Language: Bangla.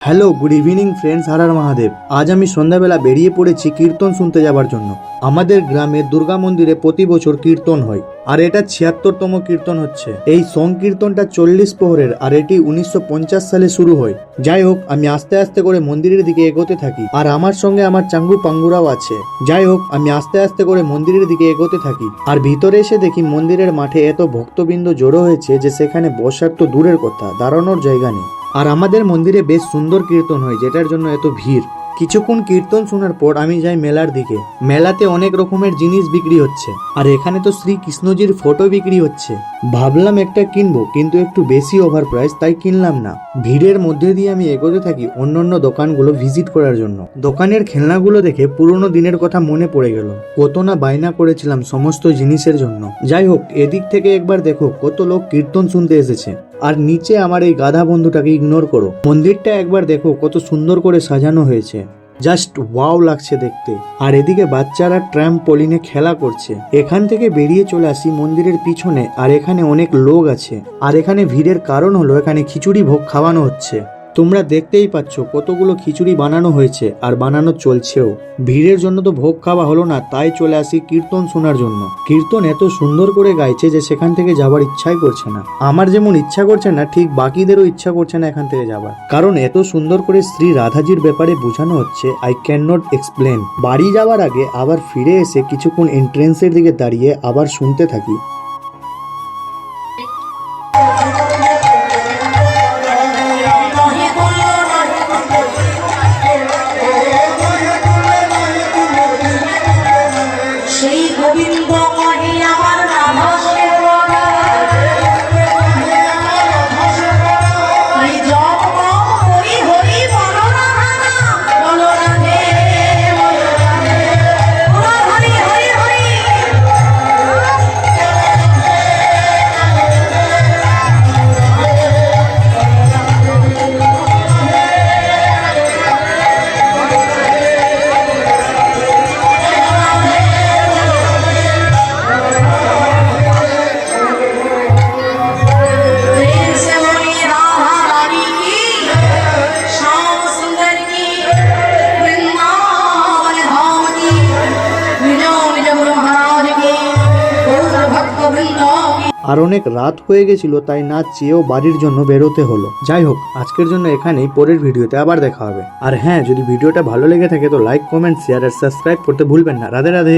Hello, good evening friends. Har Har Mahadev. আজ আমি সন্ধ্যাবেলা বেরিয়ে পড়েছি কীর্তন শুনতে যাবার জন্য। আমাদের গ্রামে দুর্গা মন্দিরে প্রতি বছর কীর্তন হয়, আর এটা ৭৬তম কীর্তন হচ্ছে। এই সংকীর্তনটা ৪০ প্রহরের, আর এটি ১৯৫০ সালে শুরু হয়। যাই হোক, আমি আস্তে আস্তে করে মন্দিরের দিকে এগোতে থাকি, আর আমার সঙ্গে আমার চাঙ্গু পাঙ্গুরাও আছে। যাই হোক, আমি আস্তে আস্তে করে মন্দিরের দিকে এগোতে থাকি, আর ভিতরে এসে দেখি মন্দিরের মাঠে এত ভক্তবৃন্দ জড়ো হয়েছে যে সেখানে বসার তো দূরের কথা, দাঁড়ানোর জায়গা নেই। আর আমাদের মন্দিরে বেশ সুন্দর কীর্তন হয়, যেটার জন্য এত ভিড়। কিছুক্ষণ কীর্তন শোনার পর আমি যাই মেলার দিকে। মেলাতে অনেক রকমের জিনিস বিক্রি হচ্ছে, আর এখানে তো শ্রী কৃষ্ণজির ফটো বিক্রি হচ্ছে। ভাবলাম একটা কিনবো, কিন্তু একটু বেশি ওভার প্রাইস, তাই কিনলাম না। ভিড়ের মধ্যে দিয়ে আমি এগোতে থাকি অন্যান্য দোকানগুলো ভিজিট করার জন্য। দোকানের খেলনাগুলো দেখে পুরোনো দিনের কথা মনে পড়ে গেল। কত না বায়না করেছিলাম সমস্ত জিনিসের জন্য। যাই হোক, এদিক থেকে একবার দেখো কত লোক কীর্তন শুনতে এসেছে। আর নিচে আমার এই গাধা বন্ধুটাকে ইগনোর করো। মন্দিরটা একবার দেখো কত সুন্দর করে সাজানো হয়েছে, জাস্ট ওয়াও লাগছে দেখতে। আর এদিকে বাচ্চারা ট্র্যাম্পোলিনে খেলা করছে। এখান থেকে বেরিয়ে চলে আসি মন্দিরের পিছনে, আর এখানে অনেক লোক আছে। আর এখানে ভিড়ের কারণ হলো এখানে খিচুড়ি ভোগ খাওয়ানো হচ্ছে। তোমরা দেখতেই পাচ্ছ কতগুলো খিচুড়ি বানানো হয়েছে, আর বানানো চলছেও। ভিড়ের জন্য তো ভোগ খাওয়া হলো না, তাই চলে আসি কীর্তন শোনার জন্য। কীর্তন এত সুন্দর করে গাইছে যে সেখান থেকে যাবার ইচ্ছাই করছে না। আমার যেমন ইচ্ছা করছে না, ঠিক বাকিদেরও ইচ্ছা করছে না এখান থেকে যাবার, কারণ এত সুন্দর করে শ্রী রাধাজির ব্যাপারে বোঝানো হচ্ছে, আই ক্যান নট এক্সপ্লেন। বাড়ি যাওয়ার আগে আবার ফিরে এসে কিছুক্ষণ এন্ট্রেন্সের দিকে দাঁড়িয়ে আবার শুনতে থাকি। আর অনেক রাত হয়ে গেছিল, তাই না চেয়েও বাড়ির জন্য বেরোতে হলো। যাই হোক, আজকের জন্য এখানেই, পরের ভিডিওতে আবার দেখা হবে। আর হ্যাঁ, যদি ভিডিওটা ভালো লেগে থাকে তো লাইক, কমেন্ট, শেয়ার আর সাবস্ক্রাইব করতে ভুলবেন না। রাধে রাধে।